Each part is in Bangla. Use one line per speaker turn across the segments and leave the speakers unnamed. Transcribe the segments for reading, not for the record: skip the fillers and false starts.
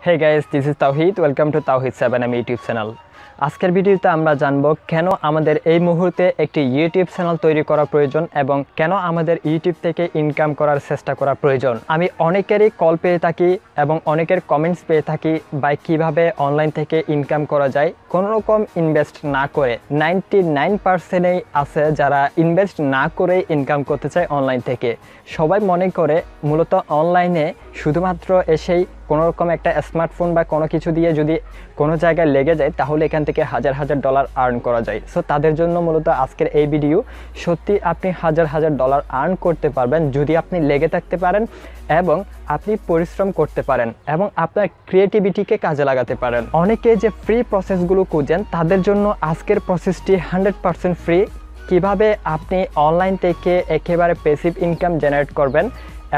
Hey guys, this is Tawhid. Welcome to Tawhid 7M YouTube channel. আজকের ভিডিওতে আমরা জানব কেন আমাদের এই মুহূর্তে একটি ইউটিউব চ্যানেল তৈরি করা প্রয়োজন এবং কেন আমাদের ইউটিউব থেকে ইনকাম করার চেষ্টা করা প্রয়োজন। আমি অনেকেরই কল পেয়ে থাকি এবং অনেকের কমেন্টস পেয়ে থাকি ভাই কিভাবে অনলাইন থেকে ইনকাম করা যায় কোনো রকম ইনভেস্ট না করে। 99%ই আছে যারা ইনভেস্ট না করে ইনকাম করতে চায় অনলাইন থেকে। সবাই মনে করে মূলত অনলাইনে শুধুমাত্র এসেই কোনো রকম একটা স্মার্টফোন বা কোনো কিছু দিয়ে যদি কোনো জায়গায় লেগে যায় তাহলে এখান থেকে হাজার হাজার ডলার আর্ন করা যায়। সো তাদের জন্য মূলত আজকের এই ভিডিও। সত্যি আপনি হাজার হাজার ডলার আর্ন করতে পারবেন যদি আপনি লেগে থাকতে পারেন এবং আপনি পরিশ্রম করতে পারেন এবং আপনার ক্রিয়েটিভিটিকে কাজে লাগাতে পারেন। অনেকে যে ফ্রি প্রসেসগুলো খুঁজেন তাদের জন্য আজকের প্রসেসটি 100% ফ্রি। কিভাবে আপনি অনলাইন থেকে একেবারে প্যাসিভ ইনকাম জেনারেট করবেন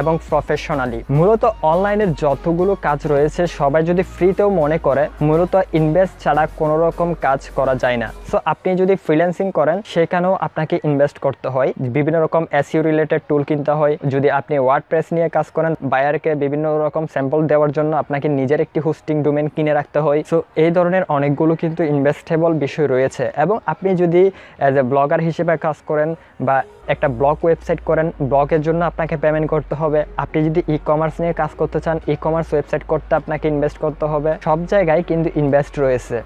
এবং প্রফেশনালি। মূলত অনলাইনের যতগুলো কাজ রয়েছে সবাই যদি ফ্রিতেও মনে করে মূলত ইনভেস্ট ছাড়া কোনো রকম কাজ করা যায় না। সো আপনি যদি ফ্রিল্যান্সিং করেন সেখানেও আপনাকে ইনভেস্ট করতে হয়, বিভিন্ন রকম এসইও রিলেটেড টুল কিনতে হয়। যদি আপনি ওয়ার্ডপ্রেস নিয়ে কাজ করেন বায়ারকে বিভিন্ন রকম স্যাম্পল দেওয়ার জন্য আপনাকে নিজের একটি হোস্টিং ডোমেন কিনে রাখতে হয়। সো এই ধরনের অনেকগুলো কিন্তু ইনভেস্টেবল বিষয় রয়েছে। এবং আপনি যদি অ্যাজ এ ব্লগার হিসেবে কাজ করেন বা একটা ব্লগ ওয়েবসাইট করেন, ব্লগের জন্য আপনাকে পেমেন্ট করতে হবে। আপনি যদি ই কমার্স নিয়ে কাজ করতে চান ই কমার্স ওয়েবসাইট করতে আপনাকে ইনভেস্ট করতে হবে। সব জায়গায় কিন্তু ইনভেস্ট রয়েছে।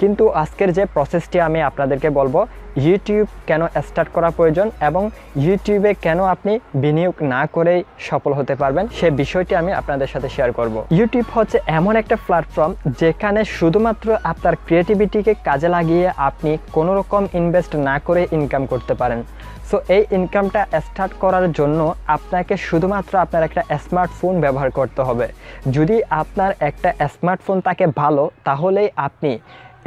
কিন্তু আজকের যে প্রসেসটি আমি আপনাদেরকে বলবো ইউটিউব কেন স্টার্ট করা প্রয়োজন এবং ইউটিউবে কেন আপনি বিনিয়োগ না করেই সফল হতে পারবেন সে বিষয়টি আমি আপনাদের সাথে শেয়ার করব। ইউটিউব হচ্ছে এমন একটা প্ল্যাটফর্ম যেখানে শুধুমাত্র আপনার ক্রিয়েটিভিটিকে কাজে লাগিয়ে আপনি কোনো রকম ইনভেস্ট না করে ইনকাম করতে পারেন। সো এই ইনকামটা স্টার্ট করার জন্য আপনাকে শুধুমাত্র আপনার একটা স্মার্টফোন ব্যবহার করতে হবে। যদি আপনার একটা স্মার্টফোন থাকে ভালো তাহলেই আপনি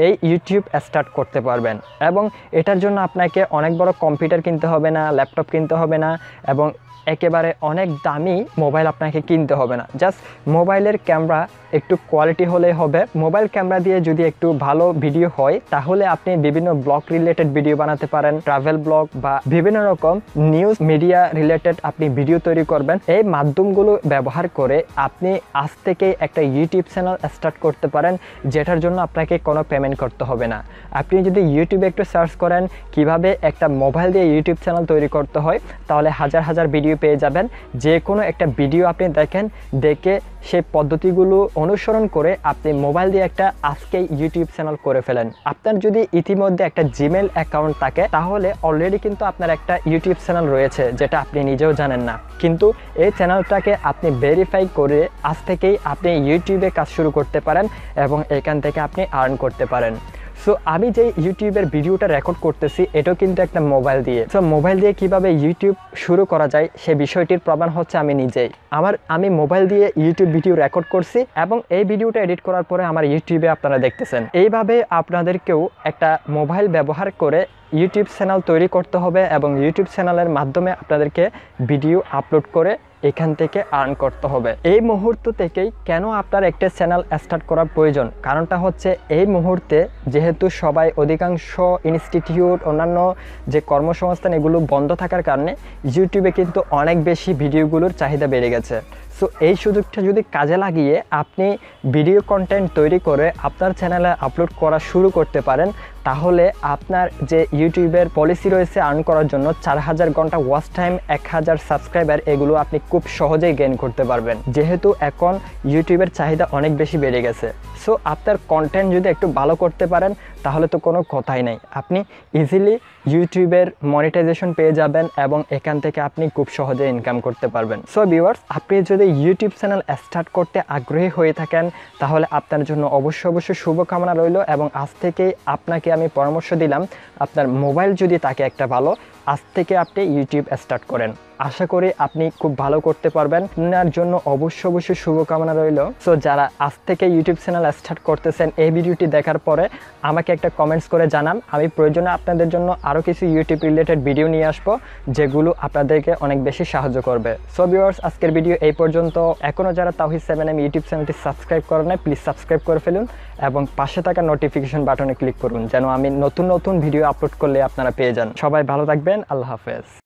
এই ইউটিউব স্টার্ট করতে পারবেন। এবং এটার জন্য আপনাকে অনেক বড় কম্পিউটার কিনতে হবে না, ল্যাপটপ কিনতে হবে না এবং একেবারে অনেক দামি মোবাইল আপনাকে কিনতে হবে না। জাস্ট মোবাইলের ক্যামেরা একটু কোয়ালিটি হলেই হবে। মোবাইল ক্যামেরা দিয়ে যদি একটু ভালো ভিডিও হয় তাহলে আপনি বিভিন্ন ব্লগ রিলেটেড ভিডিও বানাতে পারেন, ট্রাভেল ব্লগ বা বিভিন্ন রকম নিউজ মিডিয়া রিলেটেড আপনি ভিডিও তৈরি করবেন। এই মাধ্যমগুলো ব্যবহার করে আপনি আজ থেকেই একটা ইউটিউব চ্যানেল স্টার্ট করতে পারেন যেটার জন্য আপনাকে কোনো পেমেন্ট করতে হবে না। আপনি যদি ইউটিউবে একটু সার্চ করেন কিভাবে একটা মোবাইল দিয়ে ইউটিউব চ্যানেল তৈরি করতে হয় তাহলে হাজার হাজার ভিডিও পেয়ে যাবেন। যে কোনো একটা ভিডিও আপনি দেখেন, দেখে সেই পদ্ধতিগুলো অনুসরণ করে আপনি মোবাইল দিয়ে একটা আজকেই ইউটিউব চ্যানেল করে ফেলেন। আপনার যদি ইতিমধ্যে একটা জিমেল অ্যাকাউন্ট থাকে তাহলে অলরেডি কিন্তু আপনার একটা ইউটিউব চ্যানেল রয়েছে যেটা আপনি নিজেও জানেন না। কিন্তু এই চ্যানেলটাকে আপনি ভেরিফাই করে আজ থেকেই আপনি ইউটিউবে কাজ শুরু করতে পারেন এবং এখান থেকে আপনি আর্ন করতে পারেন। সো আমি যে ইউটিউবের ভিডিওটা রেকর্ড করতেছি এটাও কিন্তু একটা মোবাইল দিয়ে। সো মোবাইল দিয়ে কিভাবে ইউটিউব শুরু করা যায় সে বিষয়টির প্রমাণ হচ্ছে আমি নিজেই। আমি মোবাইল দিয়ে ইউটিউব ভিডিও রেকর্ড করছি এবং এই ভিডিওটা এডিট করার পরে আমার ইউটিউবে আপনারা দেখতেছেন। এইভাবে আপনাদেরকেও একটা মোবাইল ব্যবহার করে ইউটিউব চ্যানেল তৈরি করতে হবে এবং ইউটিউব চ্যানেলের মাধ্যমে আপনাদেরকে ভিডিও আপলোড করে এখান থেকে আর্ন করতে হবে। এই মুহূর্ত থেকেই কেন আপনার একটা চ্যানেল স্টার্ট করার প্রয়োজন কারণটা হচ্ছে এই মুহূর্তে যেহেতু সবাই অধিকাংশ ইনস্টিটিউট অন্যান্য যে কর্মসংস্থান এগুলো বন্ধ থাকার কারণে ইউটিউবে কিন্তু অনেক বেশি ভিডিওগুলোর চাহিদা বেড়ে গেছে। সো এই সুযোগটা যদি কাজে লাগিয়ে আপনি ভিডিও কন্টেন্ট তৈরি করে আপনার চ্যানেলে আপলোড করা শুরু করতে পারেন তাহলে আপনার যে ইউটিউবের পলিসি রয়েছে আর্ন করার জন্য 4000 ঘন্টা ওয়াচ টাইম, 1000 সাবস্ক্রাইবার এগুলো আপনি খুব সহজেই গেইন করতে পারবেন যেহেতু এখন ইউটিউবের চাহিদা অনেক বেশি বেড়ে গেছে। সো আপনার কন্টেন্ট যদি একটু ভালো করতে পারেন তাহলে তো কোনো কথাই নেই, আপনি ইজিলি ইউটিউবের মনিটাইজেশন পেয়ে যাবেন এবং এখান থেকে আপনি খুব সহজে ইনকাম করতে পারবেন। সো ভিউয়ার্স, আপনি যদি ইউটিউব চ্যানেল স্টার্ট করতে আগ্রহী হয়ে থাকেন তাহলে আপনার জন্য অবশ্যই শুভকামনা রইল এবং আজ থেকেই আপনাকে আমি পরামর্শ দিলাম আপনার মোবাইল যদি থাকে একটা ভালো আজ থেকে আপনি ইউটিউব স্টার্ট করেন। আশা করি আপনি খুব ভালো করতে পারবেন। আপনার জন্য অবশ্যই শুভকামনা রইল। সো যারা আজ থেকে ইউটিউব চ্যানেল স্টার্ট করতেছেন এই ভিডিওটি দেখার পরে আমাকে একটা কমেন্টস করে জানান। আমি প্রয়োজনে আপনাদের জন্য আরও কিছু ইউটিউব রিলেটেড ভিডিও নিয়ে আসবো যেগুলো আপনাদেরকে অনেক বেশি সাহায্য করবে। সো ভিউয়ার্স, আজকের ভিডিও এই পর্যন্ত। এখনও যারা তাওহিদ 7M ইউটিউব চ্যানেলটি সাবস্ক্রাইব করেন নাই প্লিজ সাবস্ক্রাইব করে ফেলুন এবং পাশে থাকা নোটিফিকেশন বাটনে ক্লিক করুন যেন আমি নতুন ভিডিও আপলোড করলে আপনারা পেয়ে যান। সবাই ভালো থাকবেন। আল্লাহ হাফেজ।